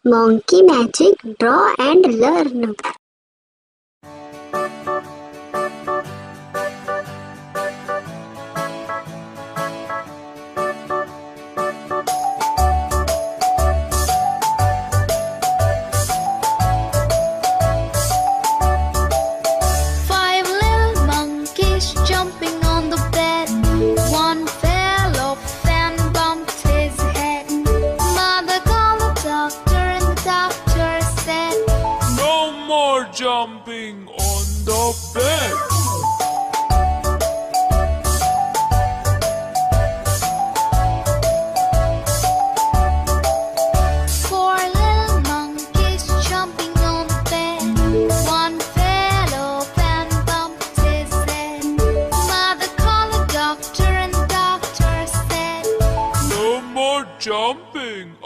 Monkey magic, draw and learn. Five little monkeys jumping on the bed. One fell off and bumped his head. Mother called the doctor and the doctor said, No more jumping on the bed. Four little monkeys jumping on the bed. One fell off and bumped his head. Mother called the doctor and the doctor said, No more jumping